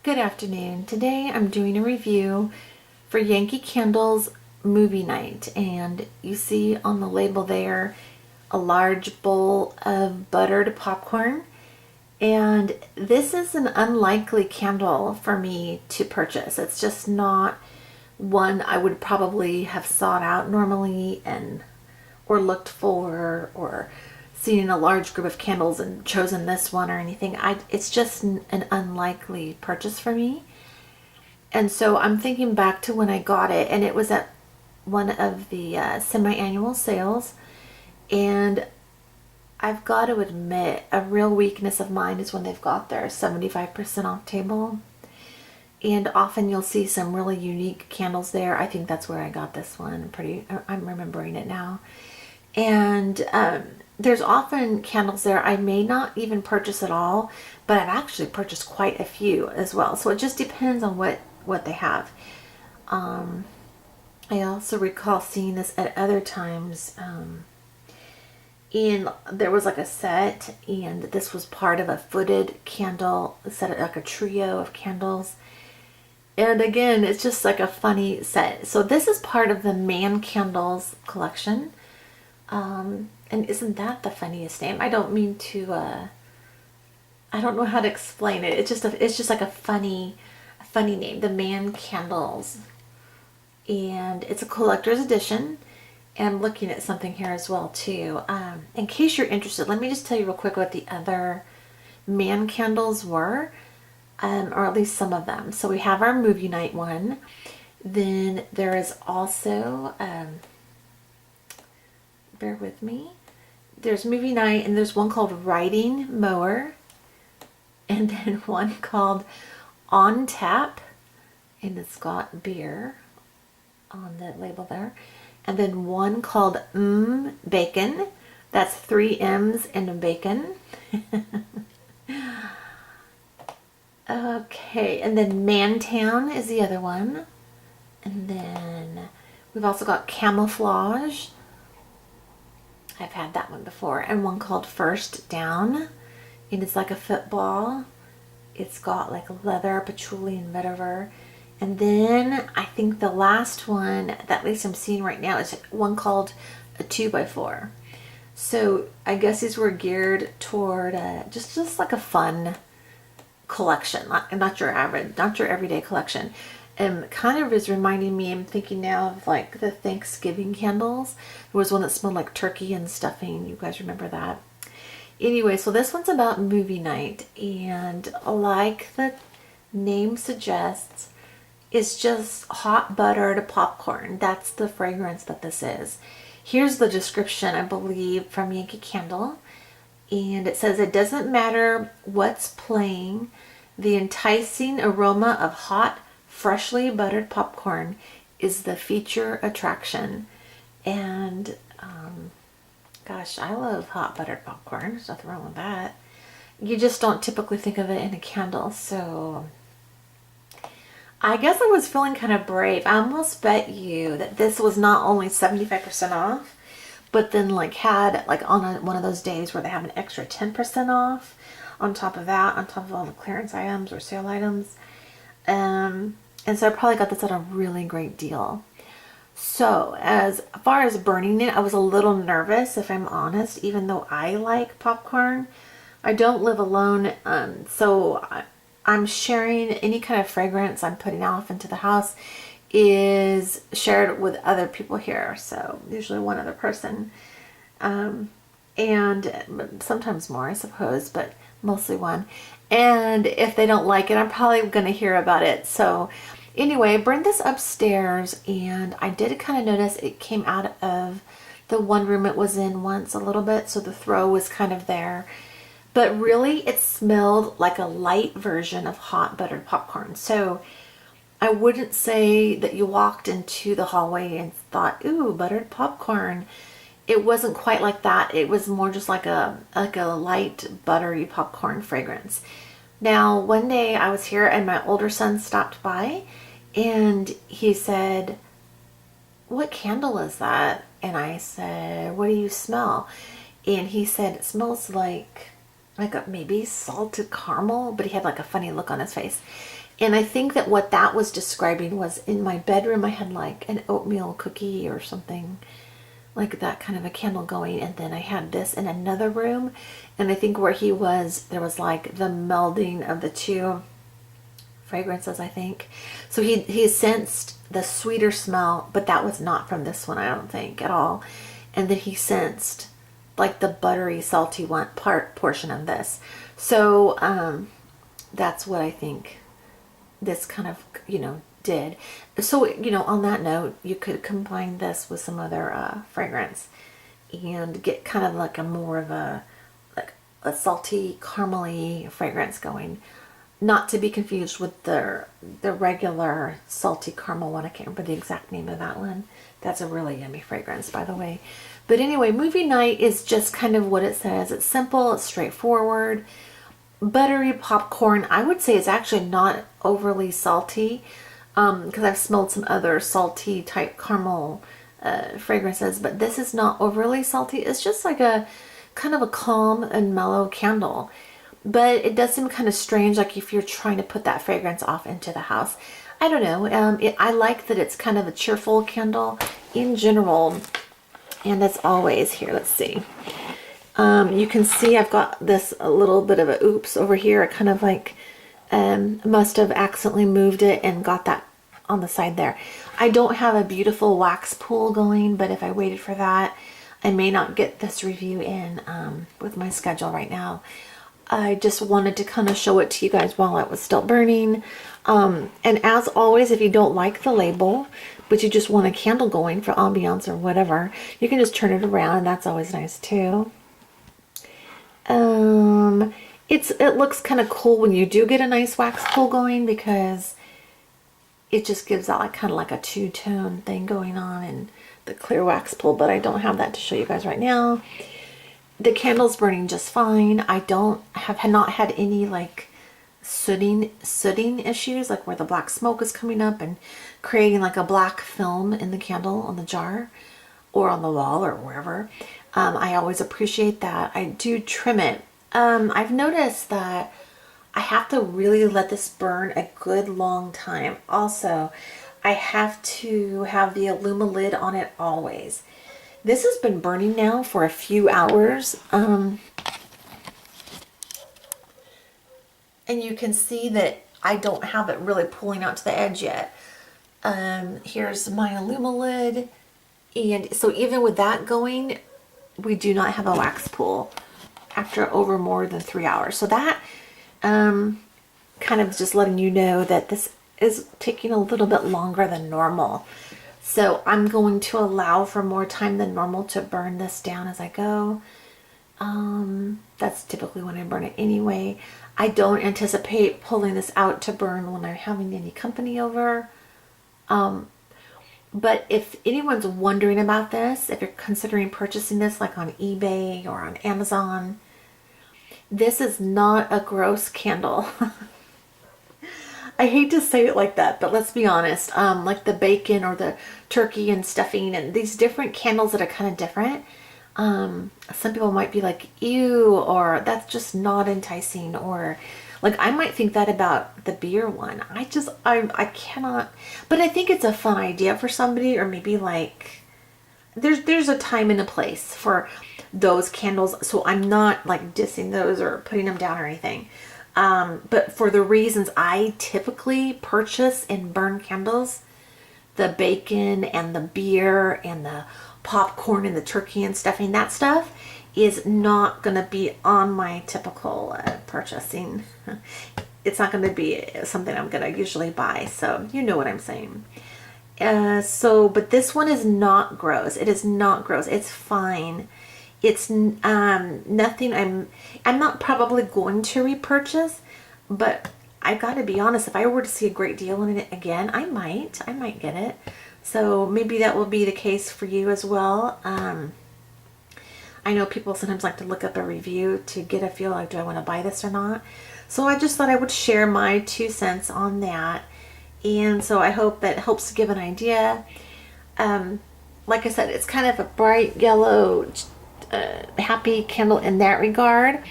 Good afternoon. Today I'm doing a review for Yankee Candle's movie night, and you see on the label there a large bowl of buttered popcorn, and this is an unlikely candle for me to purchase. It's just not one I would probably have sought out normally and or looked for or seen a large group of candles and chosen this one or anything. It's just an unlikely purchase for me. And so I'm thinking back to when I got it, and it was at one of the semi-annual sales. And I've got to admit, a real weakness of mine is when they've got their 75% off table. And often you'll see some really unique candles there. I think that's where I got this one. I'm remembering it now. And there's often candles there I may not even purchase at all, but I've actually purchased quite a few as well. So it just depends on what they have. I also recall seeing this at other times. And there was like a set, and this was part of a footed candle set, like a trio of candles. And again, it's just like a funny set. So this is part of the Man Candles collection. And isn't that the funniest name? I don't mean to, I don't know how to explain it. It's just like a funny name, the Man Candles. And it's a collector's edition. And I'm looking at something here as well too. In case you're interested, let me just tell you real quick what the other Man Candles were, or at least some of them. So we have our movie night one. Then there is also, bear with me. There's movie night, and there's one called Riding Mower, and then one called On Tap, and it's got beer on the label there, and then one called Bacon. That's 3 M's and a bacon. Okay, and then Mantown is the other one, and then we've also got Camouflage. I've had that one before. And one called First Down. And it's like a football. It's got like leather, patchouli, and vetiver. And then I think the last one that at least I'm seeing right now is one called a 2x4. So I guess these were geared toward just like a fun collection, not your average, not your everyday collection. Kind of is reminding me, I'm thinking now of like the Thanksgiving candles. There was one that smelled like turkey and stuffing. You guys remember that? Anyway, so this one's about movie night, and like the name suggests, it's just hot buttered popcorn. That's the fragrance that this is. Here's the description, I believe, from Yankee Candle. And it says, it doesn't matter what's playing, the enticing aroma of hot, freshly buttered popcorn is the feature attraction. And gosh, I love hot buttered popcorn. There's nothing wrong with that. You just don't typically think of it in a candle. So I guess I was feeling kind of brave. I almost bet you that this was not only 75% off, but then like had like on one of those days where they have an extra 10% off on top of that, on top of all the clearance items or sale items. And so I probably got this at a really great deal. So as far as burning it, I was a little nervous, if I'm honest, even though I like popcorn. I don't live alone, so I'm sharing any kind of fragrance I'm putting off into the house is shared with other people here. So usually one other person, and sometimes more, I suppose, but mostly one. And if they don't like it, I'm probably going to hear about it. So anyway, I burned this upstairs, and I did kind of notice it came out of the one room it was in once a little bit, so the throw was kind of there. But really, it smelled like a light version of hot buttered popcorn. So I wouldn't say that you walked into the hallway and thought, ooh, buttered popcorn. It wasn't quite like that. It was more just like a light buttery popcorn fragrance. Now, one day I was here and my older son stopped by, and he said, what candle is that? And I said, what do you smell? And he said, it smells like a maybe salted caramel, but he had like a funny look on his face. And I think that what that was describing was in my bedroom I had like an oatmeal cookie or something like that, kind of a candle going, and then I had this in another room, and I think where he was, there was like the melding of the two fragrances, I think. So he sensed the sweeter smell, but that was not from this one, I don't think, at all. And then he sensed like the buttery salty one portion of this. So that's what I think this kind of, did. So, on that note, you could combine this with some other fragrance and get kind of like a more of a salty, caramely fragrance going. Not to be confused with the regular salty caramel one. I can't remember the exact name of that one. That's a really yummy fragrance, by the way. But anyway, movie night is just kind of what it says. It's simple, it's straightforward. Buttery popcorn, I would say, it's actually not overly salty, because I've smelled some other salty type caramel fragrances, but this is not overly salty. It's just like a kind of a calm and mellow candle. But it does seem kind of strange, like if you're trying to put that fragrance off into the house. I don't know. I like that it's kind of a cheerful candle in general. And as always, here, let's see. You can see I've got this a little bit of a oops over here. I kind of like must have accidentally moved it and got that on the side there. I don't have a beautiful wax pool going, but if I waited for that, I may not get this review in with my schedule right now. I just wanted to kind of show it to you guys while it was still burning. And as always, if you don't like the label, but you just want a candle going for ambiance or whatever, you can just turn it around, and that's always nice too. It looks kind of cool when you do get a nice wax pool going, because it just gives out like kind of like a two-tone thing going on in the clear wax pool, but I don't have that to show you guys right now. The candle's burning just fine. I have not had any like sooting issues, like where the black smoke is coming up and creating like a black film in the candle on the jar or on the wall or wherever. I always appreciate that. I do trim it. I've noticed that I have to really let this burn a good long time. Also, I have to have the Illuma lid on it always. This has been burning now for a few hours. And you can see that I don't have it really pulling out to the edge yet. Here's my Illuma lid. And so even with that going, we do not have a wax pool after over more than 3 hours. So that kind of just letting you know that this is taking a little bit longer than normal. So I'm going to allow for more time than normal to burn this down as I go. That's typically when I burn it anyway. I don't anticipate pulling this out to burn when I'm having any company over. But if anyone's wondering about this, if you're considering purchasing this like on eBay or on Amazon, this is not a gross candle. I hate to say it like that, but let's be honest. Like the bacon or the turkey and stuffing and these different candles that are kind of different. Some people might be like, ew, or that's just not enticing, or like I might think that about the beer one. I cannot, but I think it's a fun idea for somebody, or maybe like there's a time and a place for those candles. So I'm not like dissing those or putting them down or anything. But for the reasons I typically purchase and burn candles, the bacon and the beer and the popcorn and the turkey and stuffing, that stuff is not going to be on my typical purchasing. It's not going to be something I'm going to usually buy. So you know what I'm saying. But this one is not gross. It is not gross. It's fine. It's nothing I'm not probably going to repurchase, but I got to be honest, if I were to see a great deal in it again, I might get it. So maybe that will be the case for you as well. I know people sometimes like to look up a review to get a feel like, do I want to buy this or not? So I just thought I would share my 2 cents on that. And so I hope that helps to give an idea. Like I said, it's kind of a bright yellow, happy candle in that regard.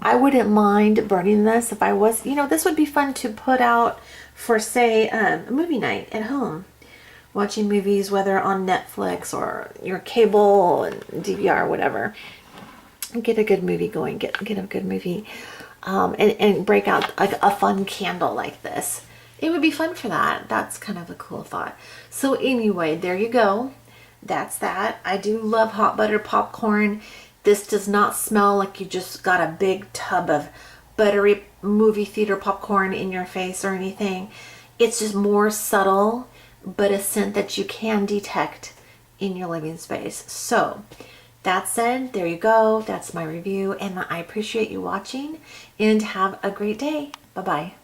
I wouldn't mind burning this if I was, you know, this would be fun to put out for, say, a movie night at home. Watching movies, whether on Netflix or your cable and DVR or whatever. Get a good movie going, get a good movie, and break out like a fun candle like this. It would be fun for that. That's kind of a cool thought. So anyway, there you go. That's that. I do love hot butter popcorn. This does not smell like you just got a big tub of buttery movie theater popcorn in your face or anything. It's just more subtle, but a scent that you can detect in your living space. So that said, there you go. That's my review, and I appreciate you watching, and have a great day. Bye-bye.